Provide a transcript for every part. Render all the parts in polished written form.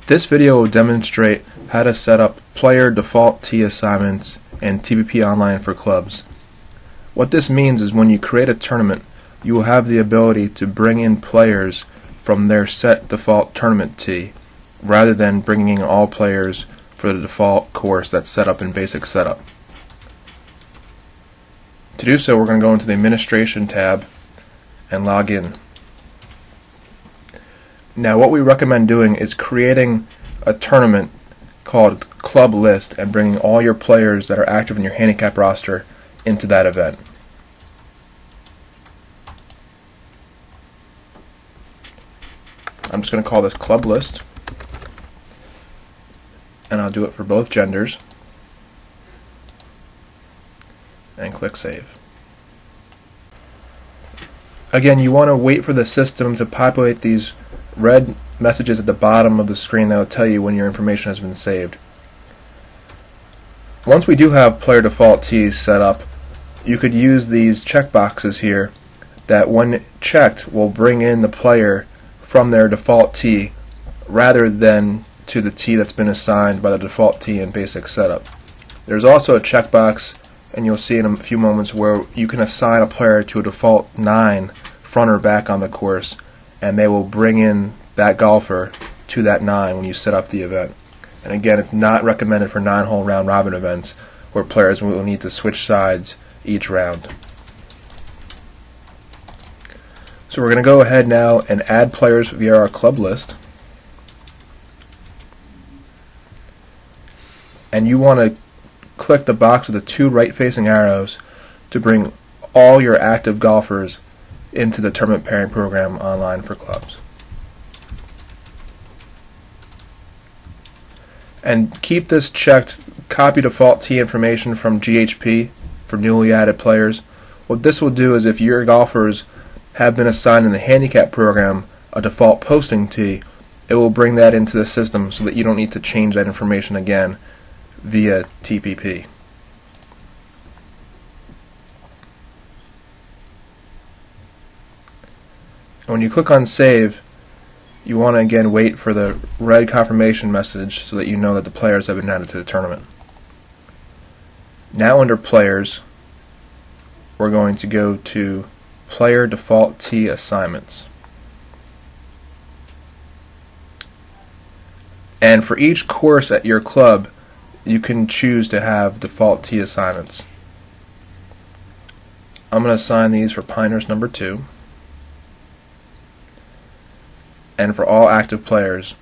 This video will demonstrate how to set up player default T assignments in TPP Online for clubs. What this means is when you create a tournament, you will have the ability to bring in players from their set default tournament T, rather than bringing in all players for the default course that's set up in basic setup. To do so, we're going to go into the administration tab and log in. Now what we recommend doing is creating a tournament called Club List and bringing all your players that are active in your handicap roster into that event. I'm just going to call this Club List, and I'll do it for both genders, and click Save. Again, you want to wait for the system to populate these red messages at the bottom of the screen that will tell you when your information has been saved. Once we do have player default T's set up, you could use these checkboxes here that when checked will bring in the player from their default T rather than to the T that's been assigned by the default T in basic setup. There's also a checkbox, and you'll see in a few moments, where you can assign a player to a default 9 front or back on the course, and they will bring in that golfer to that 9 when you set up the event. And again, it's not recommended for 9-hole round robin events where players will need to switch sides each round. So we're going to go ahead now and add players via our club list. And you want to click the box with the 2 right-facing arrows to bring all your active golfers into the tournament pairing program online for clubs. And keep this checked. Copy default T information from GHP for newly added players. What this will do is, if your golfers have been assigned in the handicap program a default posting T, it will bring that into the system so that you don't need to change that information again via TPP. When you click on Save, you want to again wait for the red confirmation message so that you know that the players have been added to the tournament. Now under Players, we're going to go to Player Default T Assignments. And for each course at your club, you can choose to have default T assignments. I'm going to assign these for Pinehurst number 2. And for all active players.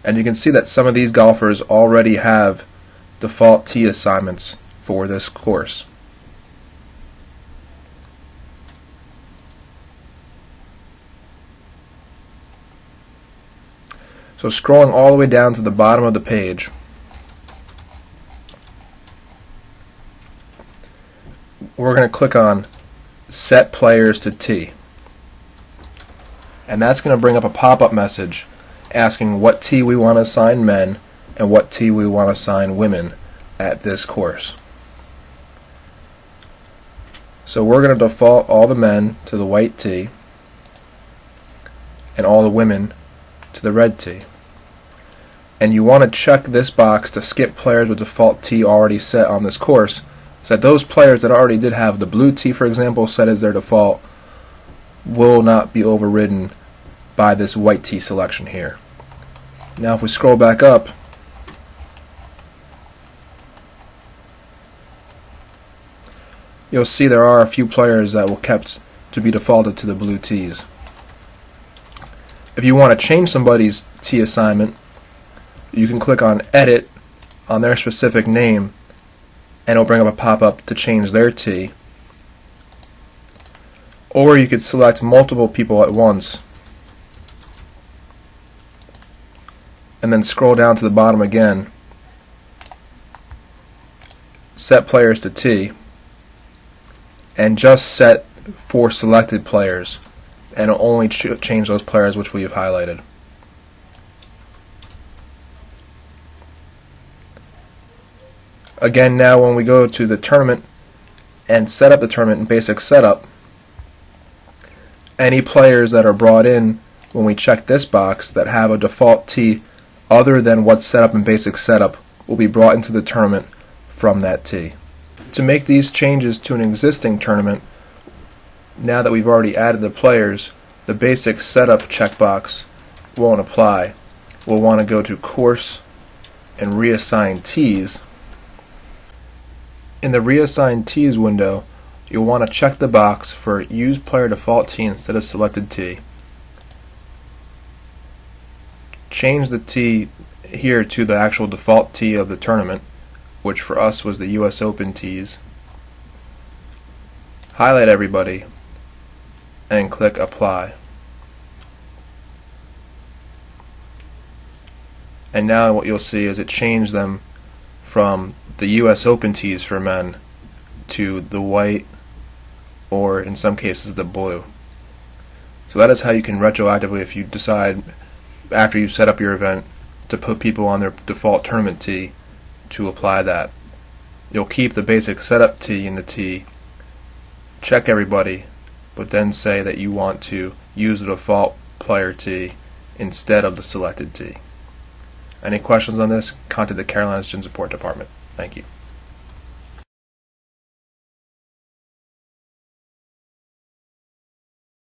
And you can see that some of these golfers already have default T assignments for this course. So scrolling all the way down to the bottom of the page, we're going to click on Set Players to T. And that's going to bring up a pop-up message asking what T we want to assign men and what T we want to assign women at this course. So we're going to default all the men to the white T and all the women to the red T. And you want to check this box to skip players with default T already set on this course, so that those players that already did have the blue T, for example, set as their default will not be overridden by this white T selection here. Now if we scroll back up, you'll see there are a few players that will kept to be defaulted to the blue T's. If you want to change somebody's T assignment, you can click on Edit on their specific name, and it'll bring up a pop-up to change their T. Or you could select multiple people at once and then scroll down to the bottom again, set players to T, and just set for selected players, and it'll only change those players which we have highlighted. Again, now when we go to the tournament and set up the tournament in basic setup, any players that are brought in when we check this box that have a default T other than what's set up in basic setup will be brought into the tournament from that tee. To make these changes to an existing tournament, now that we've already added the players, the basic setup checkbox won't apply. We'll want to go to Course and Reassign Tees. In the Reassign Tees window, you'll want to check the box for Use Player Default Tee instead of Selected Tee. Change the tee here to the actual default tee of the tournament, which for us was the US Open tees. Highlight everybody and click Apply. And now what you'll see is it changed them from the US Open tees for men to the white, or in some cases the blue. So that is how you can retroactively, if you decide after you set up your event to put people on their default tournament tee, to apply that. You'll keep the basic setup tee in the tee, check everybody, but then say that you want to use the default player tee instead of the selected tee. Any questions on this? Contact the Carolina Student Support Department. Thank you.